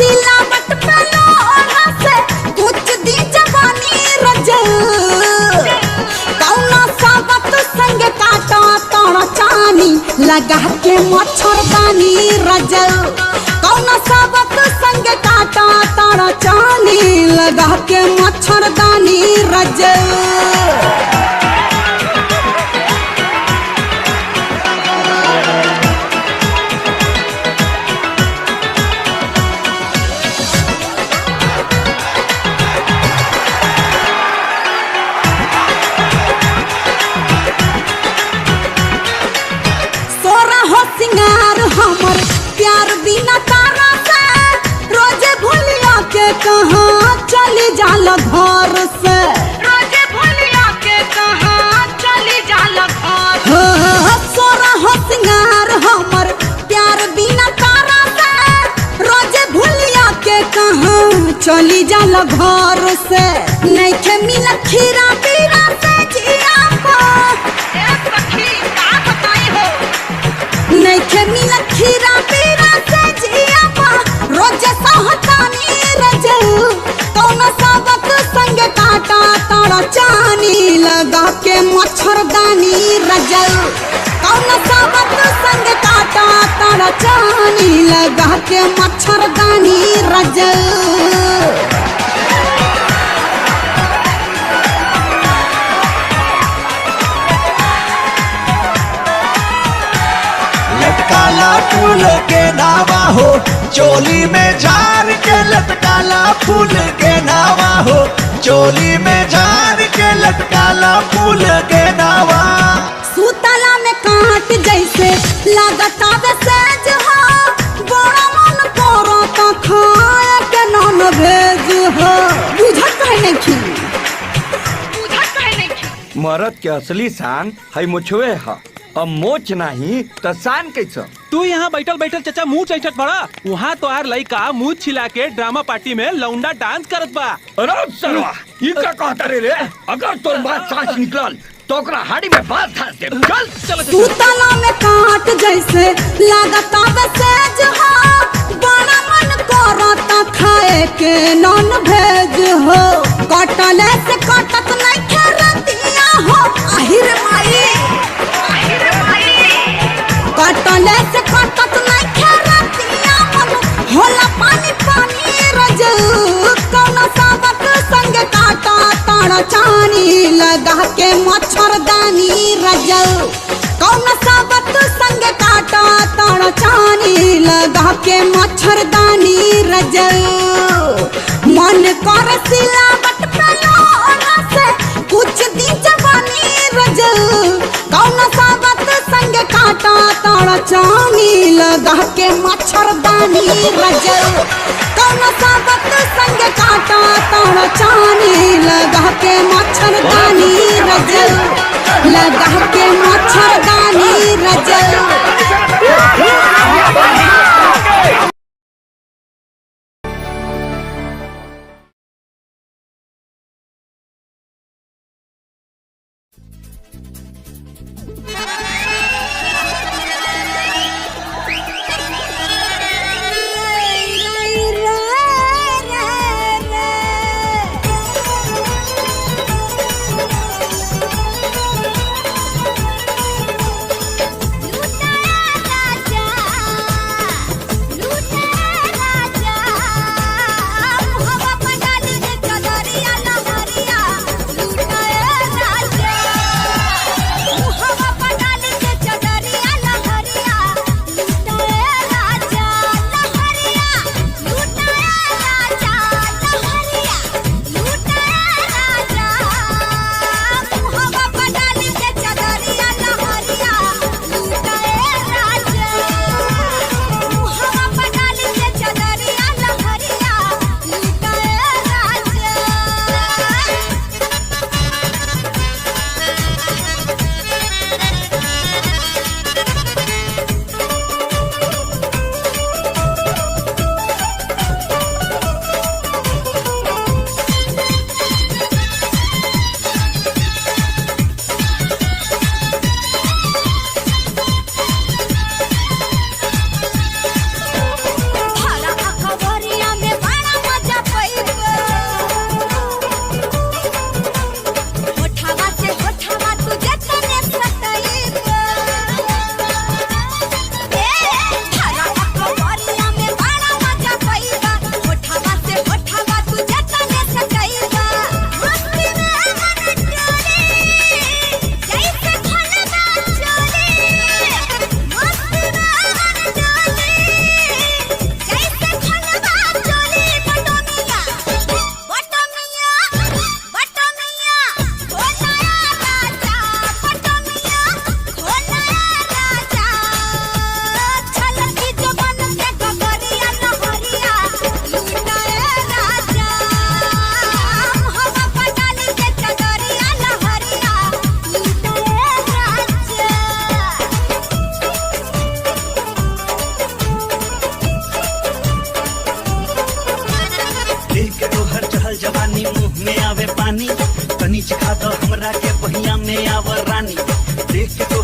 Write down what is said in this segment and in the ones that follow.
सिलावट पे लोहा से कुछ दी जवानी रजल कौना साबत संग काटा तारा चानी लगा के मच्छरदानी रजल कौना साबत संग काटा तारा चानी लगा के मच्छरदानी रजल। हमर प्यार बिना तारा से रोजे भूलिया के कहाँ चली जाला घर से रोजे भूलिया के कहाँ चली जाला घर सोरा हो सिंगार हमर प्यार बिना तारा से रोजे भूलिया के कहाँ चली जाला घर से नहीं खे मिला खीरा पीरा से जिया नहीं खे मिला खीरा पीरा से जिया रोज सहतानी रजल कौना साबत संग काटा तारा चानी लगा के मच्छरदानी रजल कौना साबत संग काटा तारा चानी लगा के मच्छरदानी रजल। लटकाला फूल के नावा हो चोली में झार के लटकाला फूल के नावा हो चोली में झार के लटकाला फूल के नावा। सूतला में काट जैसे लागता सहज हो बड़ा मन करो तो खाए के नॉन भेज हो बुझत है नहीं मरद के असली शान है मुछवे है अब मोच नहीं तो शान कैसा। तू यहाँ बैठल बैठल चाचा मुँह चैठत पड़ा वहाँ तो यार लड़का मुँह छिला के ड्रामा पार्टी में लौंडा डांस करत बा। अरे सरवा ये क्या कहता रे अगर तोर बात सांस निकलल तो ओकरा हाड़ी में बात धास दे। चल चल सूतला में काट जैसे लागता सहज हो बड़ा मन करता खाए के नॉन भेज हो कटले से कटत नहीं खरतिया हो आहिर माई कटले से कटत नहीं खरतिया मन होला पानी पानी रजल कौना साबत संग काटा तारा चानी लगा के मच्छरदानी रजल कौना साबत संग काटा तारा चानी लगा के मच्छरदानी रजल मन कर सिलावट पे लोहा से कुछ दी जवानी रजल कौना साबत संग काटा तारा चानी लगा के मच्छरदानी रजल कौना साबत संग काटा तारा चानी लगा के मच्छरदानी रजल लगा के मच्छरदानी रजल।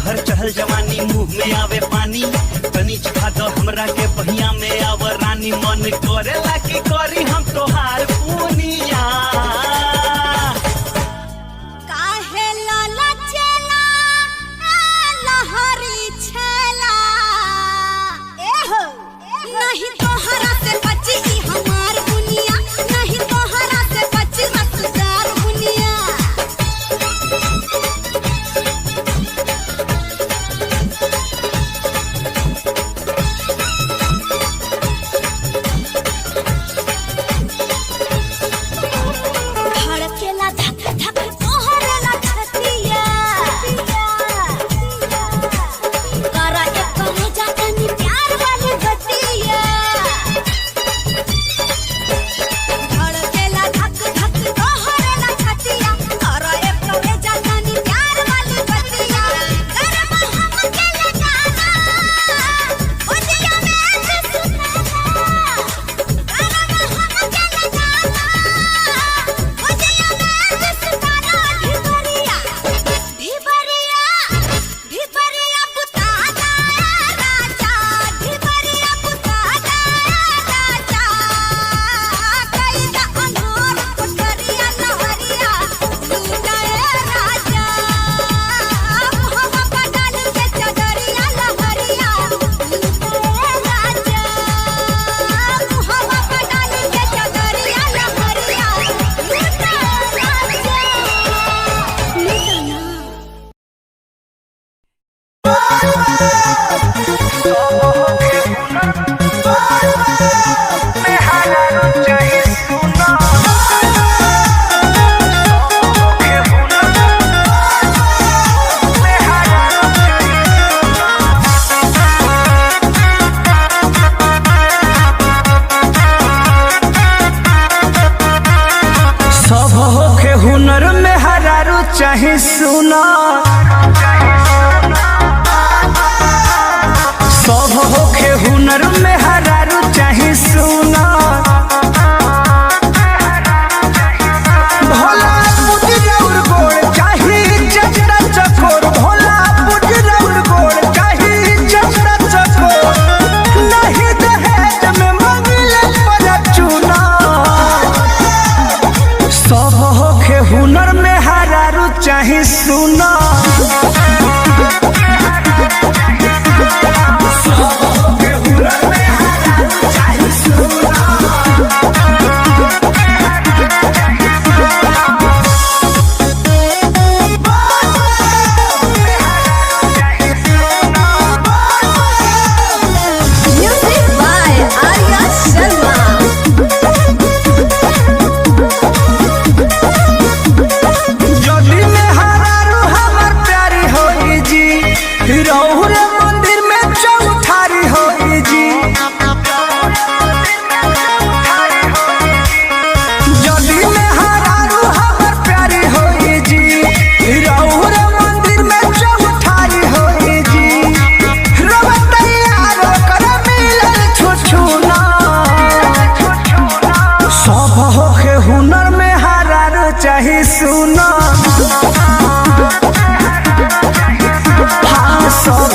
तोहर चहल जवानी मुंह में आवे पानी तनी चखा दो हमरा के बहिया में आवर रानी मन करेला की करी हम तोहार पुनिया काहे लाला चला लहरी छला एहो नहीं तोहरा से बची ई हमार दुनिया नहीं तोहरा से बची रसदार दुनिया धड़केला धक धक तोहरेला छतिया करा एक करे जातनी प्यार वाली गतिया धड़केला धक धक तोहरेला छतिया करा एक करे जातनी प्यार वाली गतिया गरम हम के लगाना उदिया में सुनाना गरम हम के लगाना उदिया में सुनाना ढिबरिया ढिबरिया बुता दाया राजा ढिबरिया बुता दाया राजा कैदा अनोर कोठरिया लहरिया लूटाए राजा मोहब्बत का डाल के चदरिया लहरिया लूटाए राजा मोहब्बत का डाल के चदरिया लहरिया लूटाए राजा लूटाना सब होखे हुनर में हरारू चाहे सुना सब होखे हुनर में हरारू चाहे सुना भोला पुजरौर गोड़ चाहे चचरा चकोर भोला पुजरौर गोड़ चाहे चचरा चकोर नहीं दहेज में मंगले पर चुना सब होखे हुनर में हरारू चाहे सुना Music by Arya Sharma. जल्दी में हरारू हमर प्यारी होई जी रहू रे मंदिर में चौठारी होई जी जल्दी में हरारू हमर प्यारी होई जी रहू रे मंदिर में चौठारी होई जी रब तैयार कर मिलल छुछुना सब होखे हुनर में हरारू चाहे सुना हाँ सब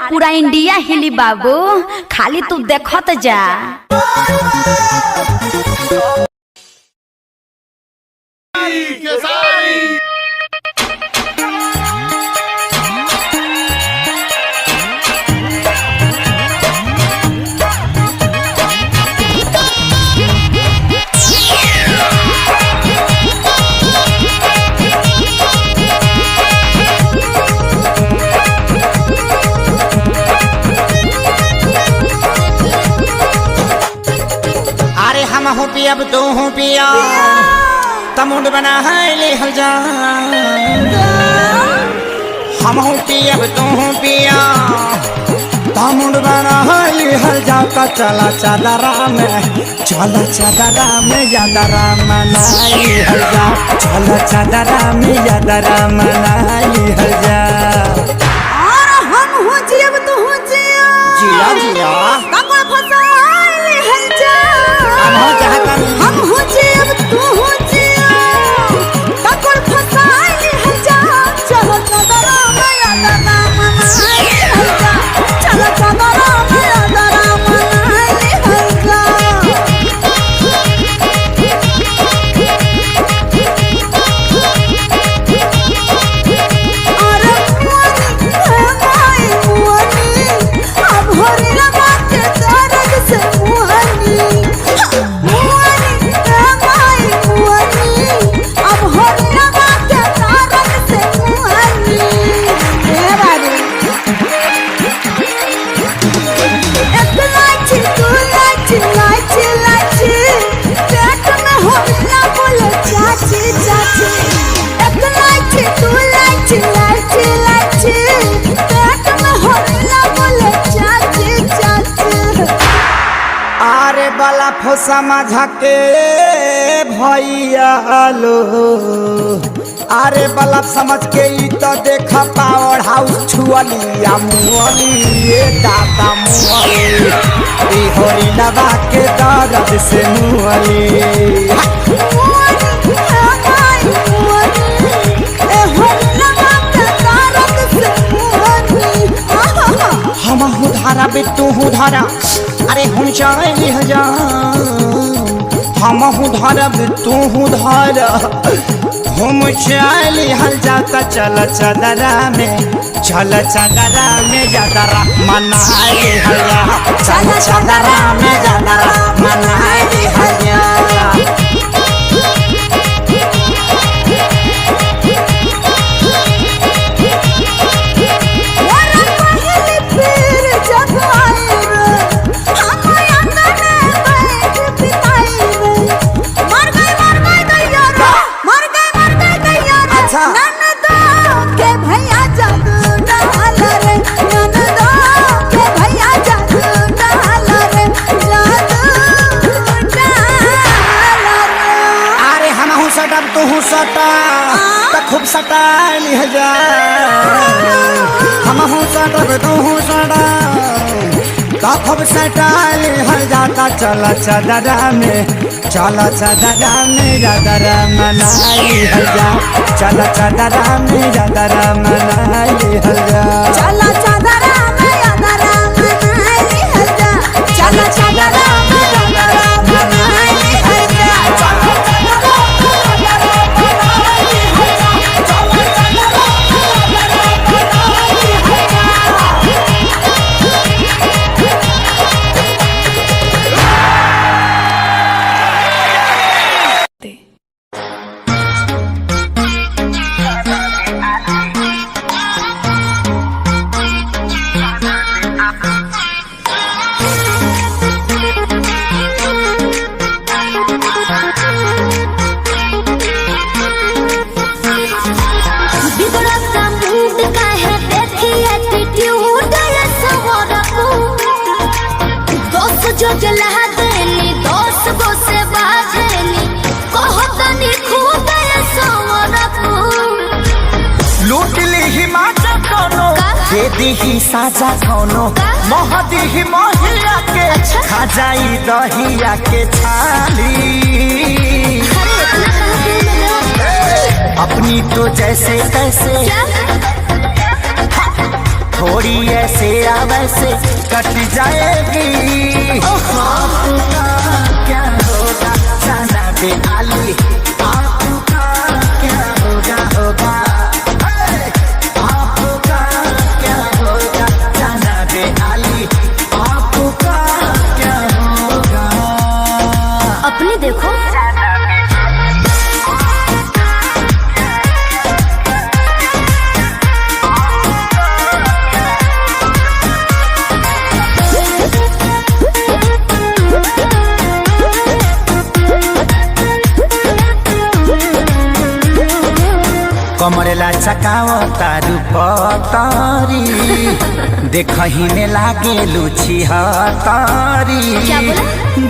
पूरा इंडिया हिली बाबू, खाली तू देखत जा। हम पिया तू हूँ पिया तमुंड बना है ले हल जा। हम हूँ पिया तू हूँ पिया तमुंड बना है ले हल जा। का चला चादरा में चला चादरा में यादरा मनाई हल जा। चला चादरा में यादरा मनाई हल जा। और हम हूँ जिया तू हूँ जिया जिया जिया कमर फसाई हल जा। हम हो जिया तू हो जिया कमर फसाई हल जा। चलो चादरा में यादरा मनाई हल जा। चलो चादरा में यादरा मनाई हल जा। अरे मुअनी है माई मुअनी अब हरी लगा के दर्द से मुअनी। वाला फोसा माझा के भैया लो। अरे बल्ब समझ के ई तो देखा पावर हाउस छुअलिया मुअली ये दादा मुअली ई होरी लगा के दर्द से मुअली। हम हूँ धारा बे तू हूँ धारा अरे हम चाहे जा। हम हूँ धारा बे तू हूँ धारा हम चाहे हल जाता। चल चादरा में चल चादरा में यादरा मनाई हल जा। चल चादरा में यादरा मनाई हल जा। तू हूँ सटा तो खूब सटा लिह जा। हम हूँ सटा तू हूँ सटा तो खूब सटा लिह जाता। चला चादरा में चला चादरा में यादरा मनाई हल जा। चला चादरा में यादरा मनाई हल जा। चला चादरा में यादरा मनाई हल जा। चला चादरा में यादरा मनाई हल जा। दीही साजा कौनो मोह दीही मोहिया के खा जाई दहिया के छाली। अपनी तो जैसे तैसे थोड़ी ऐसे या वैसे कट जाएगी। आपका क्या होगा जाना दे आली, आपका क्या होगा होगा, आपका क्या होगा जाना दे आली, आपका क्या होगा। अपने देखो कमरेला चकाओ तारू पतारी, देखही में लागे लुची हतारी। क्या बोला?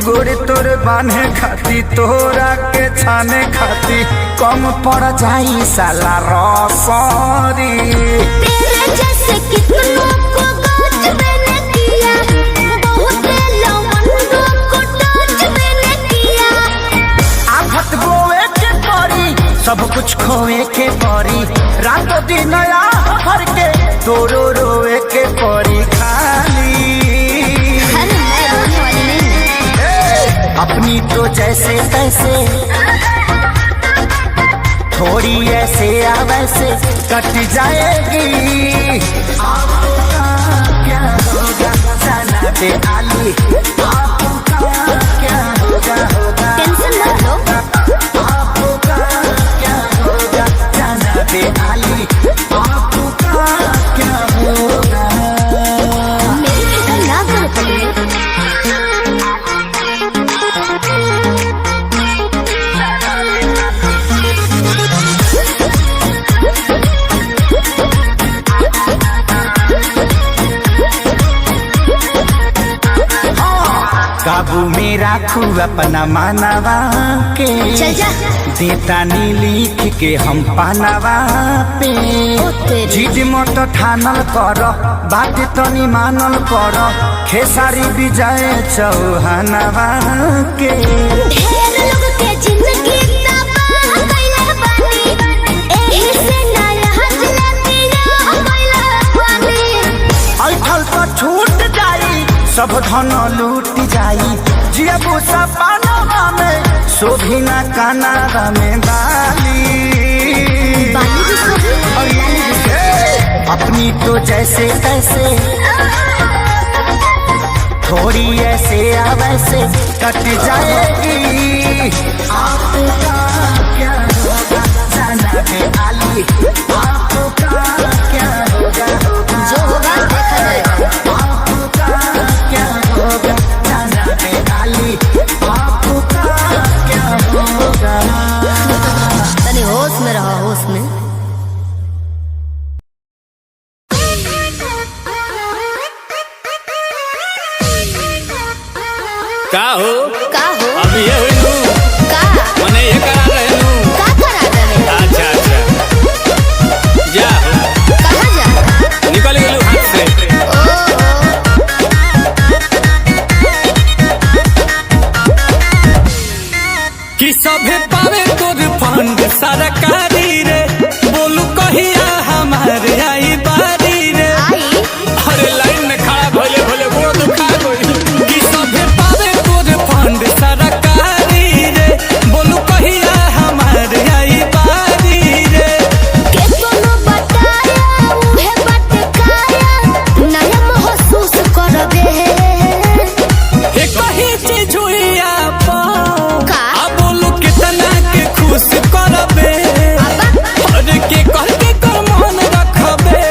गोरे तोर बांधे खाती तोरा के छाने खाती कम पड़ जाई साला रसरी। तेरे जैसे कितनों को गाज मैंने किया, बहुत लवंडों को टाच मैंने किया। आफत गोवे के परी सब कुछ खोए के परी, रातों दिन हर के तोरो रोए के परी खाली। अरे मैं रोने वाली नहीं। अपनी तो जैसे तैसे थोड़ी ऐसे या वैसे कट जाएगी। आपका क्या होगा जाना दे आली, आपका क्या होगा होगा। टेंशन मत लो, आपका क्या होगा जाना दे आली, आपका क्या होगा। मेरी फिक्र ना करो पगले। काबू में राखू अपना मानवा के, चल जा। देता नी लिख के हम पानवा पे। ओ तेरी। जिद मत ठानल कर बात तनी मानल कर, खेसारी विजय चौहानवा के। ढेर लोग के जिंदगी तबाह कइले बानी, एही से ना रहत लतिया कइले बानी। ऐठल तो छूट जाई सब धन लूट जाई, जियबू सपनवा में शोभिना कानावा में बाली। बाली भी सोही और लाली भी सोही। अपनी तो जैसे तैसे थोड़ी ऐसे या वैसे कट जाएगी। आपका क्या होगा जाना दे आली, आपका क्या होगा होगा। जो होगा देखा जाएगा। आपका क्या होगा जाना दे आली, आपका क्या होगा। तनी होश में रहो, होश में। का हो का हो अब ये हुई का मने ये करा रहे हूँ। का करा रहे? अच्छा अच्छा जा हो, कहाँ जा? निकल गेलू हाथ से। कि सभे पावे तोर फंड सरकारी रे, बोलू कहिया हमारे आई बारी रे। आई अरे लाइन में खड़ा भोले भोले गोड़ दुखा गई। कि सभे पावे तोर फंड सरकारी रे, बोलू कहिया हमारे आई बारी रे। के कोनो बताया उहे बात काया, नया महसूस करबे। ए कहीं चीज हुई आप का? आ बोलू कितना के खुश करबे। अरे के कह के कर मन रखबे,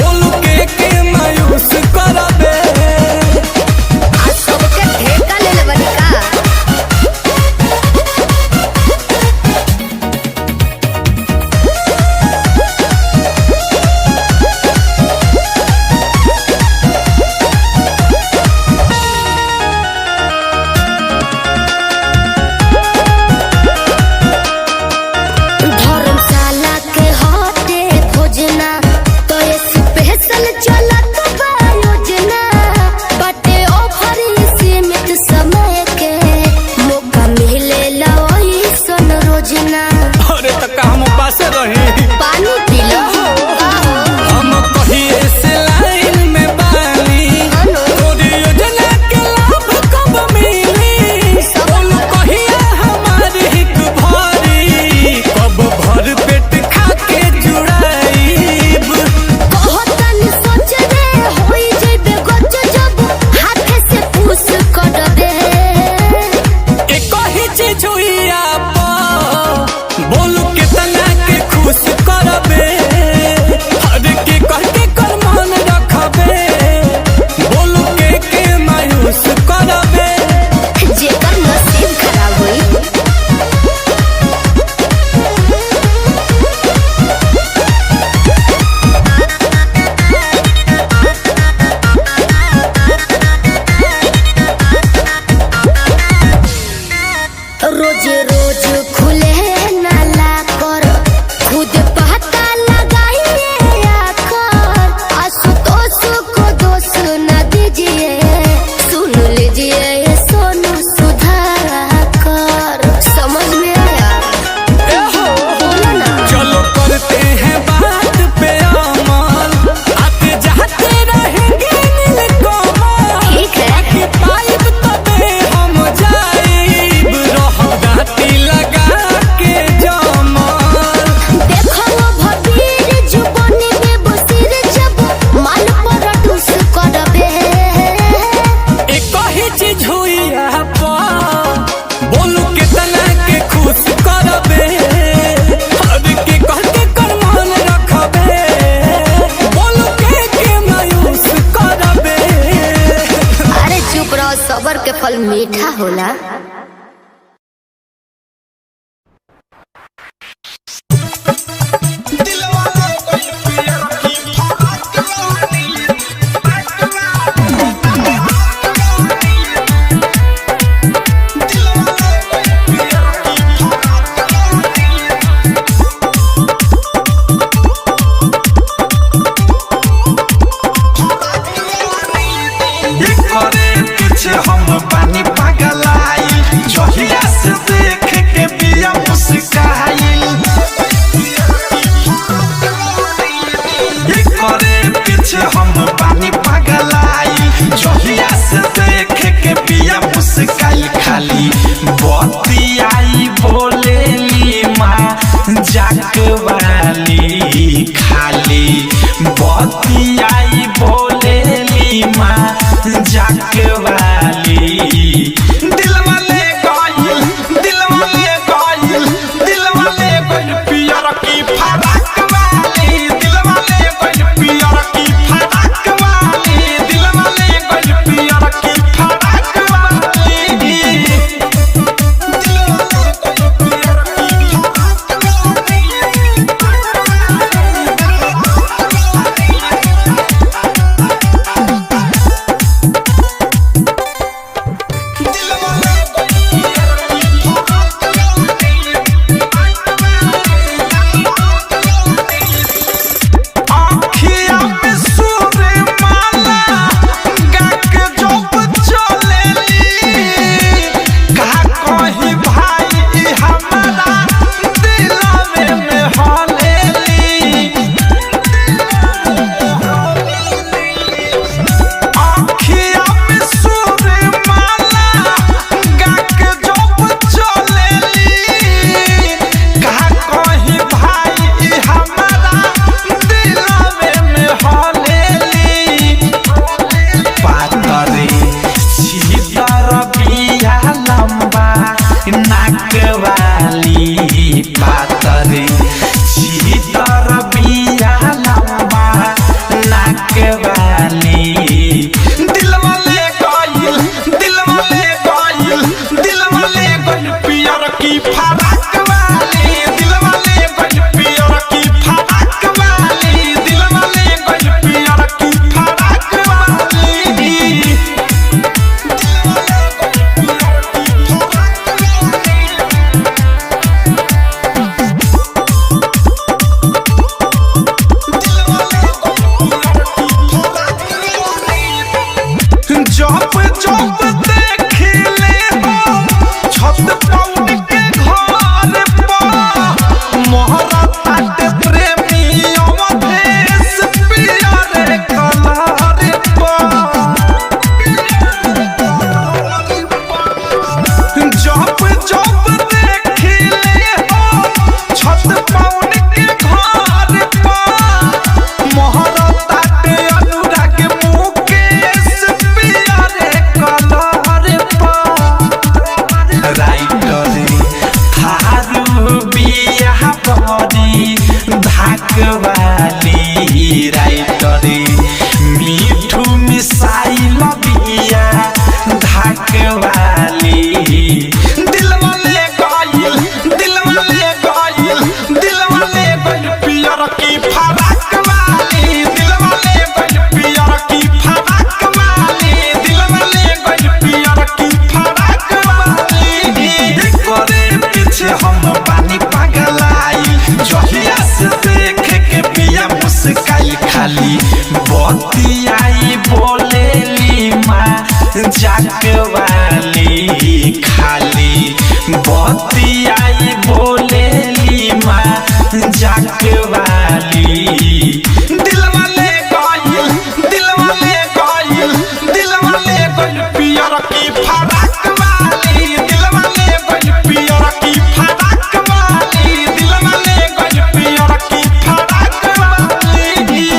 बोलू के मायूस करबे। आज सबके ठेका ले ले बनी का? धर्मशाला के हटे खोजना तो ये स्पेशल चलत बा योजना। बटे ऑफर सीमित समय के, मौका मिलेला वही सन रोजना। अरे तक हम पास रही, पानी पी लो। हम कहिए से लाई रोज रोज खुले नाला कर खुद पता लगाइए आकर आशुतोष को दोष न दीजिए सुन लीजिए ये सोनू सुधाकर समझ में आया बोलो ना चलो करते हैं बात पे अमल आते जाते रहेंगे नीलकमल ठीक है कि पाइप तबे हम जाइब रह गाती लगा के जमल देखो वो भबीर जुबानी में बसीर जब माल पर डूस करबे एक ही चीज हुई आपा बोलू के तना के खुश करबे हर के कह के करमान रखबे बोलू के मायूस करबे अरे चुप रहो सबर के फल मीठा होला करे पीछे हम पानी पगलाई जहिया से देख के पिया मुस्काई करे पीछे हम पानी पगलाई जहिया से देख के पिया मुस्काई खाली बतियाई बोलेली माँ जाक वाली खाली बतियाई बोलेली माँ जाक वाली दिल वाले गइल पियर की फराक वाली दिल वाले गइल पियर की फराक वाली दिल वाले गइल पियर की फराक वाली चौप चौप देखिले हो छत पौड़ के घर बतियाई बोलेली माँ जाके वाली दिलवा ले गइल पियर की फराक वाली दिलवा ले गइल पियर की फराक वाली दिलवा ले गइल पियर की फराक वाली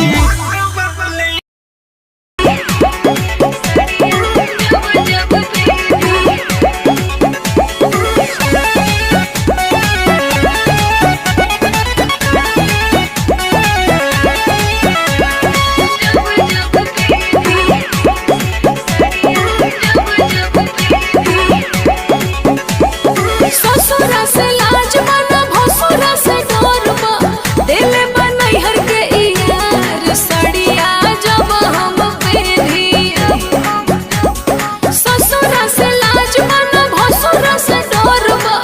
ससुरा से लाज माना भसुरा से डरबा दिल बनई हर के यार सड़िया जब हम पेरिया ससुरा से लाज माना भसुरा से डरबा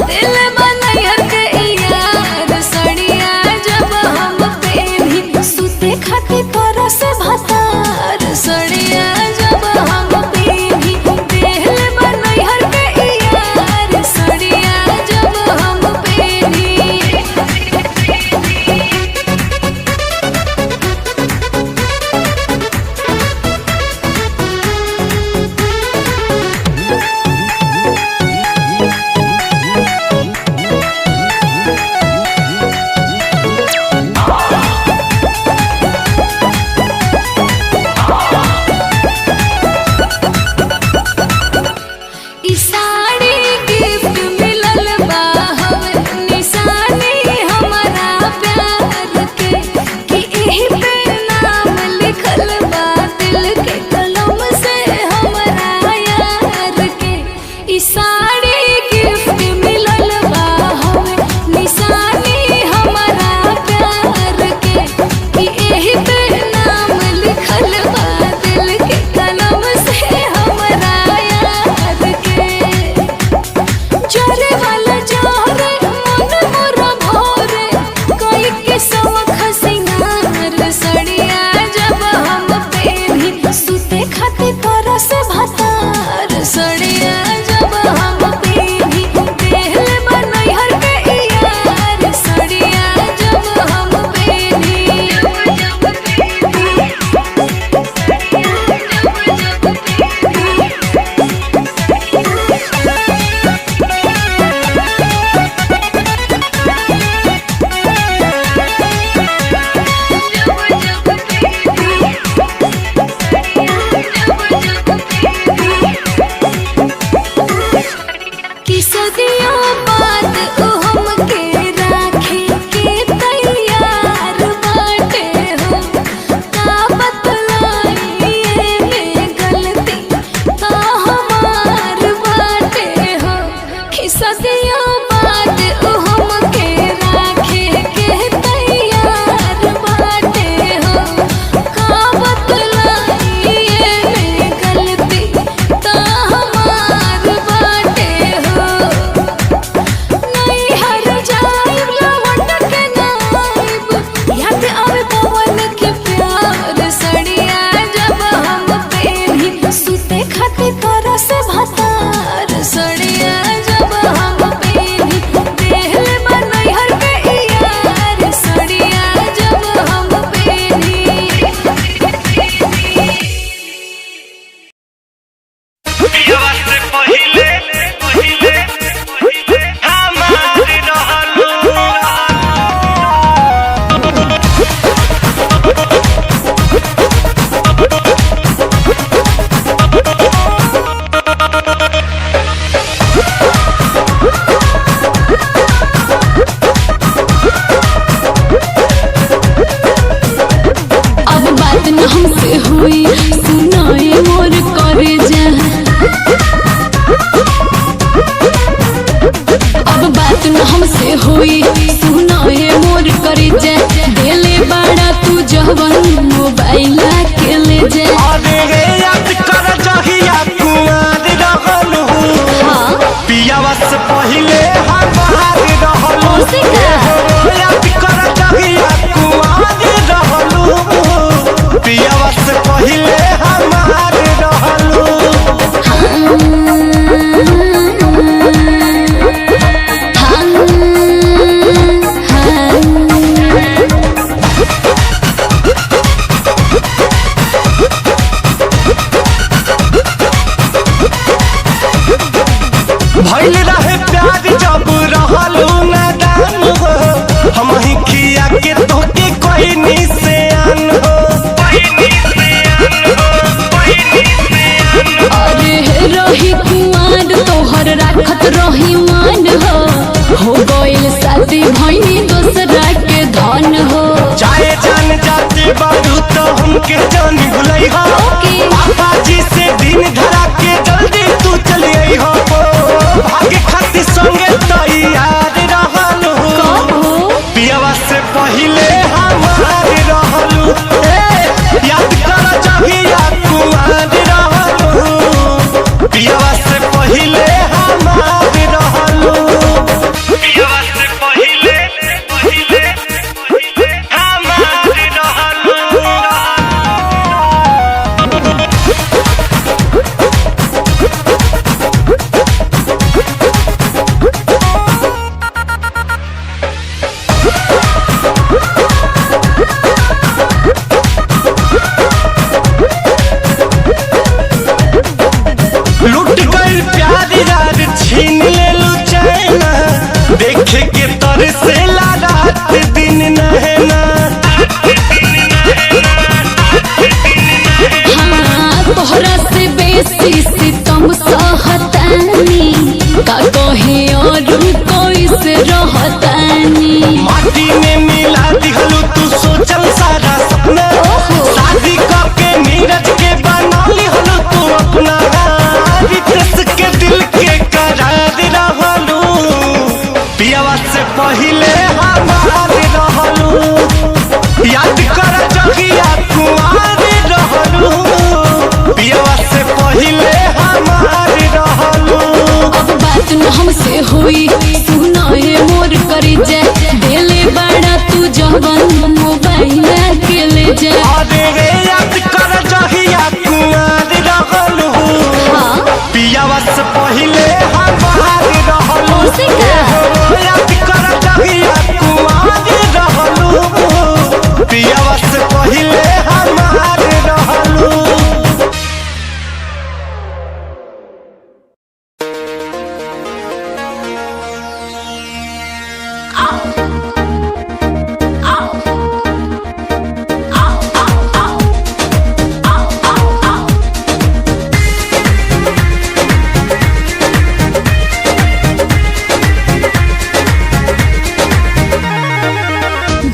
दिल बनई हर के यार सड़िया जब हम पेरी सुते खाते कर से भतार सड़िया जब हम पेरी दिल बनई हर के यार सड़िया जब हम पेरी ई साड़ी गिफ्ट मिलल बा हमें निशानी हमारा प्यार के कि एही पे नाम लिखल बा दिल के कलम से हमारा यार के ई साड़ी गिफ्ट मिलल बा हमें निशानी हमारा प्यार के कि एही पे नाम लिखल बा दिल के कलम से हमारा यार के जरे वाला जोरे मन मोरा भोरे कोई के सवख सिंगार सड़िया जब हम पेरी सुते खाते कर से भतार सड़िया जब हम पेरी दिल बनई हर के यार सड़िया जब हम कि सदियों बाद ओ हमके राखे के तैयार बाटे हो का बतलाई में गलती का हमार बाटे हो कि सदियों बाद ओ हमके राखे के तैयार बाटे हो का बतलाई में गलती का हमार बाटे हो नहीं हर जाइब लवंड के नाइब याद आवे पवन के प्यार सड़िया जब हम पेरी सुते खाते कर से भतार सड़िया जब हम पेरी दिल बनई हर के यार सड़िया जब हम पेरी अब बात न हमसे हुई सुनाए मोर करे जा अब बात न हमसे हुई सुनाए मोर करे जा देले बड़ा तू जवन मोबाइल के ले जा अरे याद कर जहिया कुआर रहलू पियावा से पहिले हम बाहर रहलू याद कर जहिया कुआर रहलू पियावा से पहिले हम बाहर रहलू हमके जानी भुलई हो पापा जी से दिन धरा के जल्दी तू चली आई हो भागे खातिर संगे तैयार रहलू पियावा से पहिले हमार रहलू याद कर जहिया कुआर रहलू पियावा से पहिले हमार रहलू पियावा से पहिले हमार रहलू लुट गई प्यारी यार छीन ले लू चैन देखे के तर से रात दिन नहना तोहरा से बेसी सितम सहतानी का कहे और कोई से रहतानी माटी में मिला दिहलू तू सोचल सारा सपना शादी करके नीरज के बना लिहलू तू अपना रितेश के दिल के करार रहलू पियावा से पहिले हमार रहलू याद कर जगिया कुआर रहलू पियावा से पहिले हमार रहलू अब बात न हमसे हुई सुना है मोर करी जा देले बड़ा तू जवन मोबाइल के ले जा अरे रे याद कर जहिया कुआर रहलू पियावा से पहिले हमार रहलू उसी का याद कर जहिया कुआर रहलू पियावा से पहिले हमार रहलू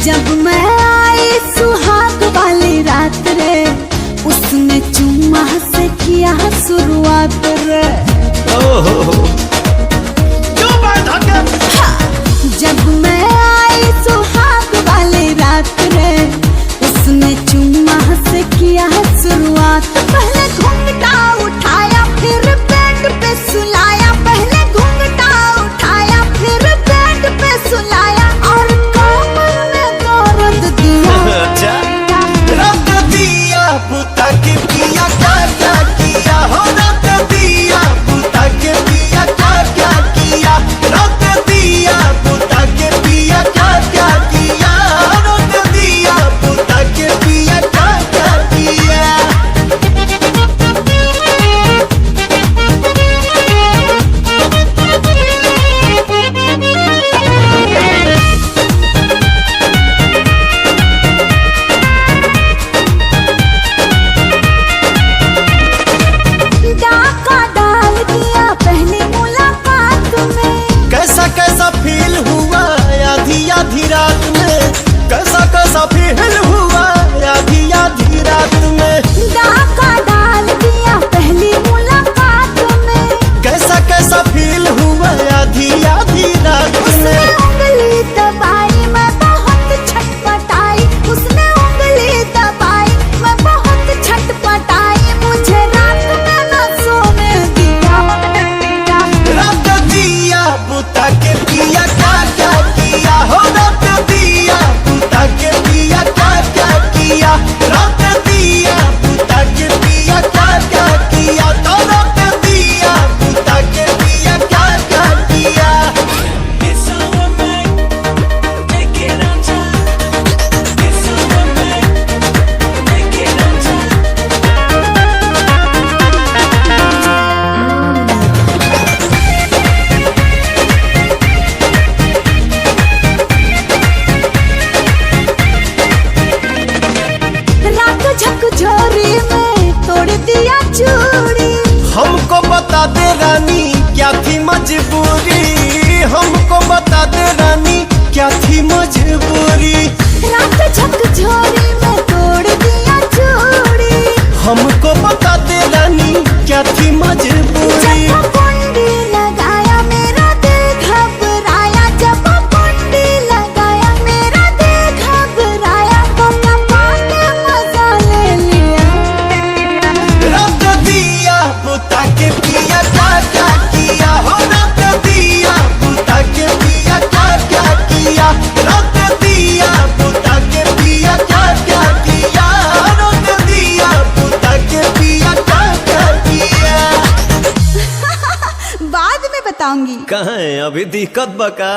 जब मैं आई सुहाग वाली रात रे उसने चुम्मा से किया शुरुआत रे जब मैं आई सुहाग वाली रात रे उसने चुम्मा से किया शुरुआत पहले घूंघटा उठाया फिर बेड पे सुलाया पहले घूंघटा उठाया फिर बेड पे सुलाया और कमर में दर्द दिया रख दिया पुता के पिया क्या किया हो रख दिया पुता के पिया क्या किया रख दिया पुता के पिया क्या किया रख दिया पुता के पिया क्या किया डाका डाल दिया पहली मुलाकात में कैसा कैसा फील हुआ आधी आधी रात में कैसा कैसा फील हुआ आधी आधी रात में डाका डाल दिया पहली मुलाकात में कैसा कैसा फील हुआ आधी आधी रात उसने में उंगली दबाई मैं बहुत छटपटाई उसने उंगली दबाई मैं बहुत छटपटाई मुझे रात में न सोने दिया रख दिया बुता के पिया क्या अभी दिक्कत बका।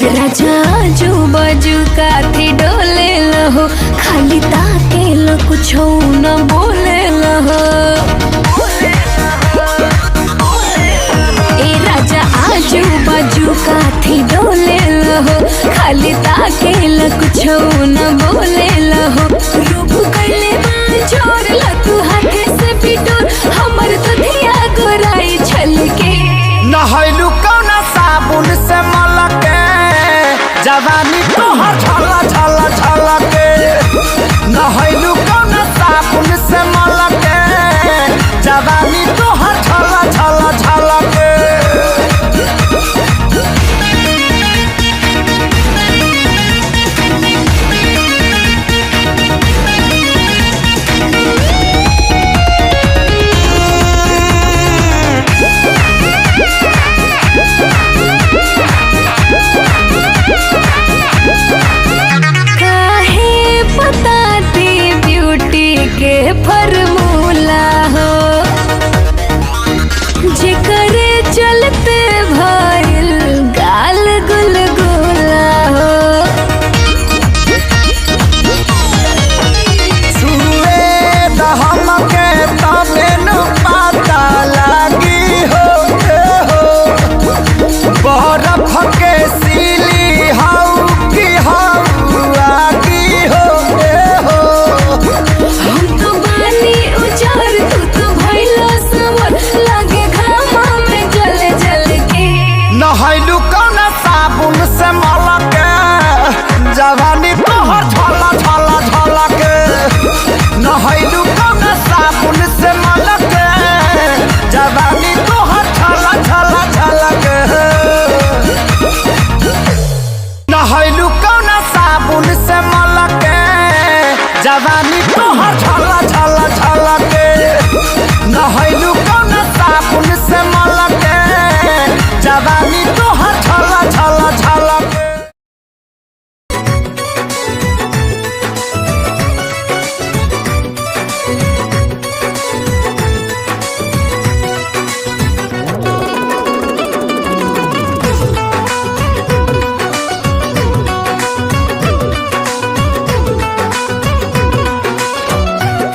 राजा बाजू काथी डोले लहो, खाली ताके लो कुछ न बोले लहो। ए राजा आजू बाजू काथी डोले लहो, खाली ताके लो कुछ न बोले लहो। रूप कैले बांझोर ला तू हाथे से बिटोर, हमर दुधिया गोराई छलके। नहैलू कौना साबुन से मलके, जवानी तोहर झला झला झलके। नहैलू कौना साबुन से मलके, जवानी तोहर झला झला झलके। के फॉर्मूला हो, जेकरे चलते भइल गाल गुलगुला हो। छुए दहम के तबे न पता लागी हो, बरफ के सीली हाउ की हाउ आगी हो। हम तो बानी उचार, तू तो भइलो समर, लागे घामा में जल जल के। नहैलू कौना साबुन से मलके, जवानी तोहर झला झला झलके। नहैलू कौना साबुन से मलके, जवानी तोहर झला झला झलके। नहैलू कौना साबुन से मलके, जवानी तोहर झला झला झलके। नहैलू कौना साबुन से मलके, जवानी तोहर झला झला झलके।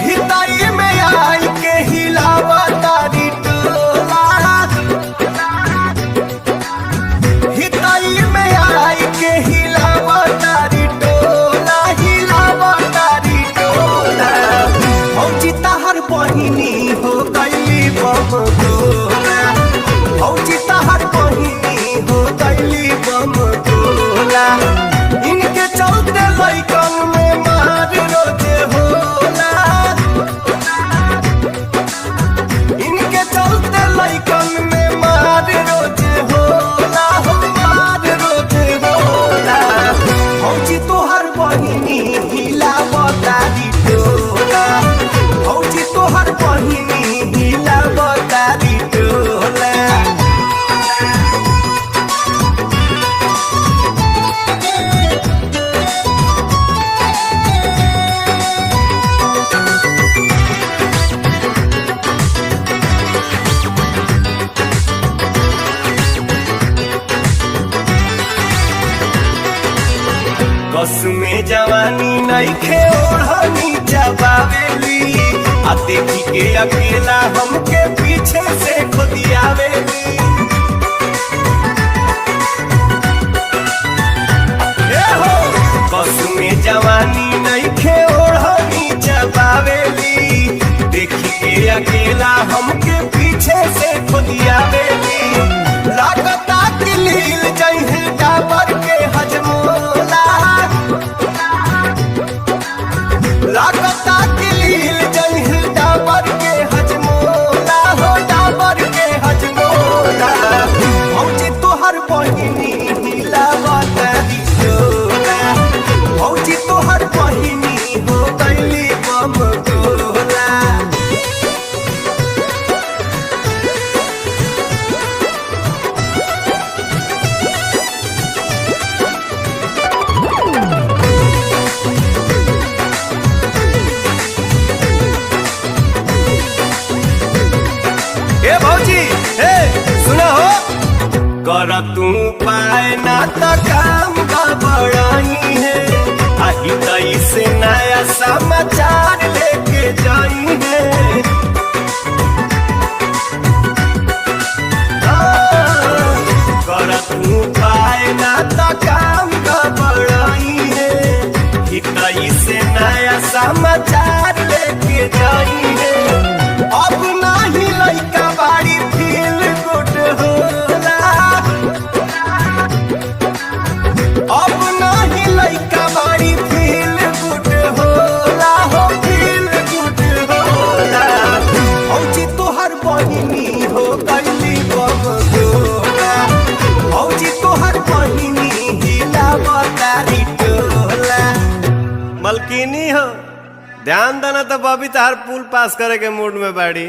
हिताई में आई के हिलावा तारी टोला, हिताई में आई के हिलावा तारी टोला, हिलावा तारी टोला। फौजी तहर बहिनी हो गईली बम गोला, फौजी तहर बहिनी हो गईली बम गोला। इनके चलते लइकन में मार रोजे होला, इनके चलते लइकन में मार रोजे होला, हो मार रोजे होला। फौजी तोहर बहिनी हिलावा तारी टोला, फौजी तोहर बहिनी हिलावा तारी टोला। कस में जवानी नइखे ओढ़नी जबावेली, आ देखी के अकेला हमके पीछे से खुदियावेली। ए हो कस में जवानी नइखे ओढ़नी जबावेली, देखी के अकेला हमके पीछे से खुदियावेली। लागता कि लील जइहे डाबर के हजमोला, लागता कि लील जइहे डाबर के हजमोला, हो डाबर के हजमोला। उपाय ना तो काम गड़बड़ाई है आही तई से नया समाचार लेके जाई है करत उपाय ना तो काम गड़बड़ाई है तई से नया समाचार लेके जाई है अब नाही लइका बाड़ी फील गुड होला अब नाही लइका बाड़ी फील गुड होला हो फील गुड होला औजी तोहर बहिनी हो गइली बबगोला औजी तोहर बहिनी हिला बतारी टोला मलकिनी हो ध्यान देना तो बबी तार पुल पास करे के मूड में बाड़ी।